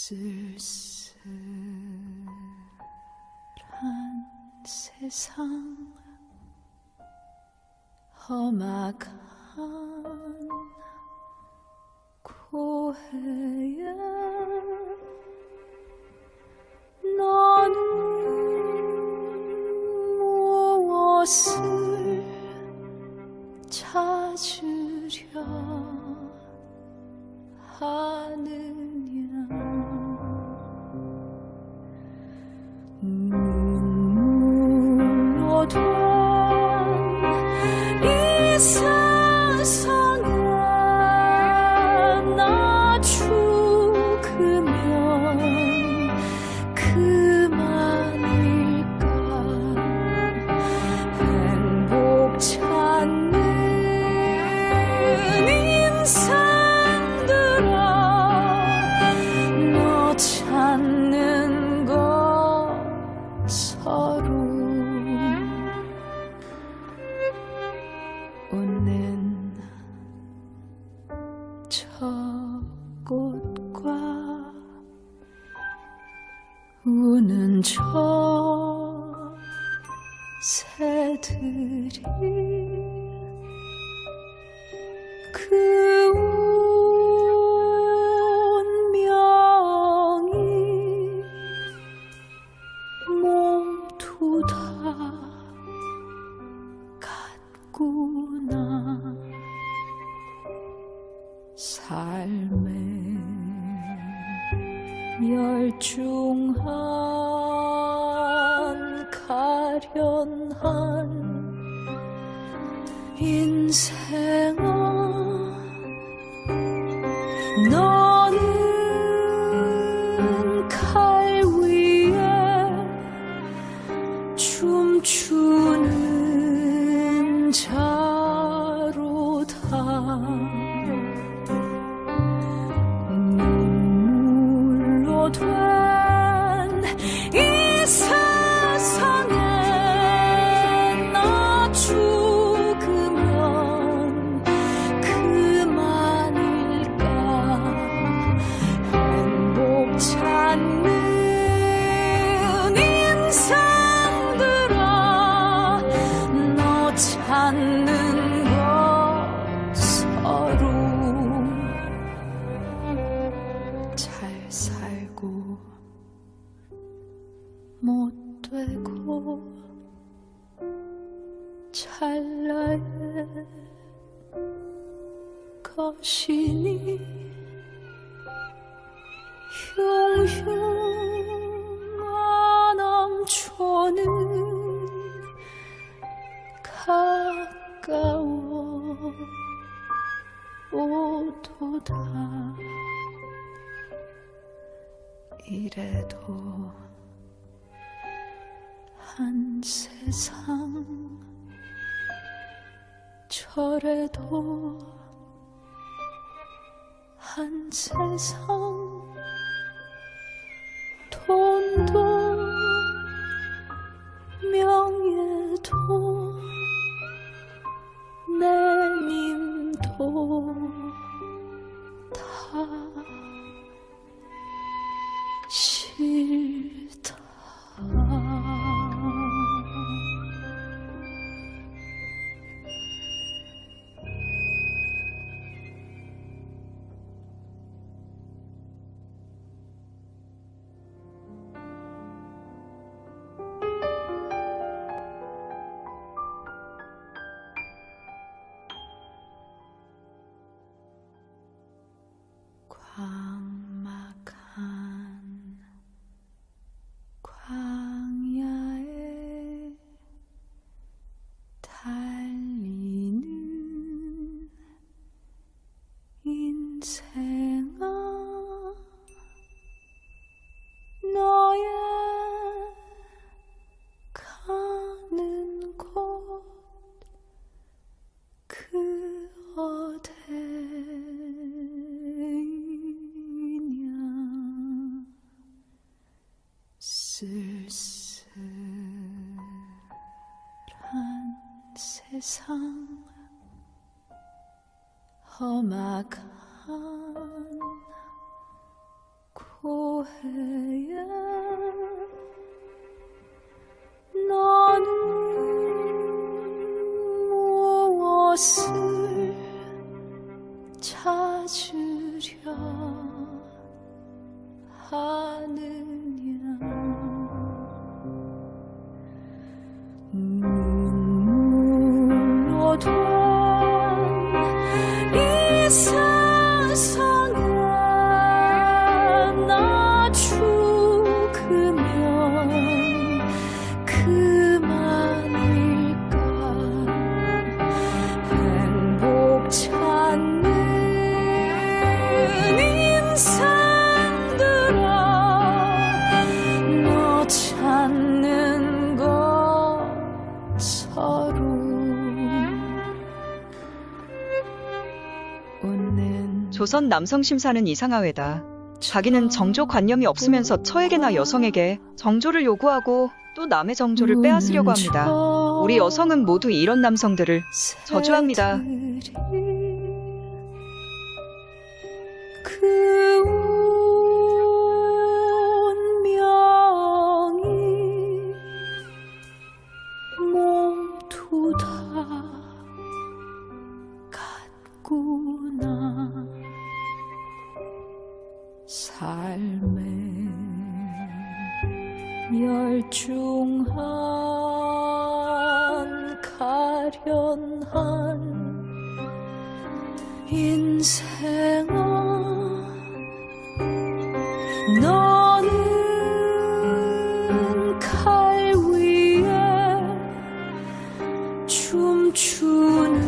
쓸쓸한 세상, 험악한 고해에 너는 무엇을 찾으려 하느냐. 눈물로 된 이 세상에 나 죽으면 그만일까. 행복 찾는 인생들아, 너 찾는 거 서로 웃는 저 꽃과 우는 저 새들이 그 운명이 모두 다 같구나. 삶에 열중한 가련한 인생아, 너는 칼 위에 춤추는 자로다. 눈물로 된 이 세상에 나 죽으면 그만일까. 행복 찾는 인생들아, 너 찾는 거 서로 잘 살고 못 되고 찰나의 것이니 흉흉한 엄초는 가까워 오도다. 이래도 한 세상, 저래도 한 세상. 돈도 명예도 내 밈도 다 싫다. 광막한 광야에 달리는 인생아, 너의 가는 곳 그 어디냐. 쓸쓸한 세상, 험악한 고해에 후회에 나는 무엇을 찾으려 하느냐. 눈물로 된 이 세상에 나 죽으면 그만일까. 행복 찾는 인생들아, 너 찾는 것 서로 웃는. 조선 남성 심사는 이상하외다. 자기는 정조관념이 없으면서 처에게나 여성에게 정조를 요구하고 또 남의 정조를 빼앗으려고 합니다. 우리 여성은 모두 이런 남성들을 저주합니다. 그 운명이 모두 다 같구나. 삶에 열중한 가련한 인생아, 너는 칼 위에 춤추는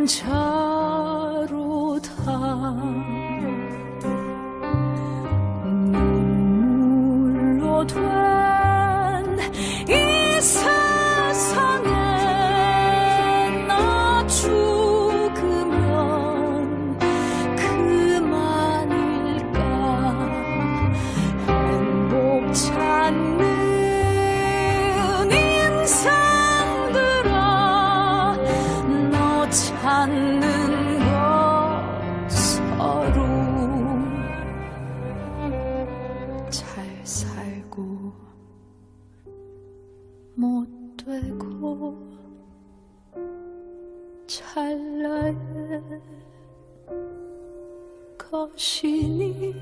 자로다. 눈물로 된 이 세상에 나 죽으면 그만일까. 행복 찾는 인생들아, 너 찾는 것 서로 잘 살고 못 되고 찰나의 것이니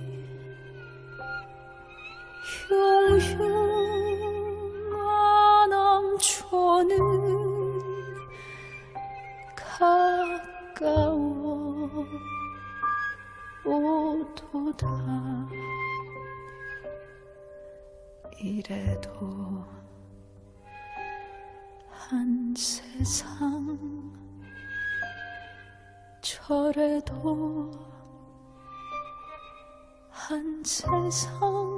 흉흉한 엄초는 가까워 오도다. 이래도 한 세상, 저래도 한 세상.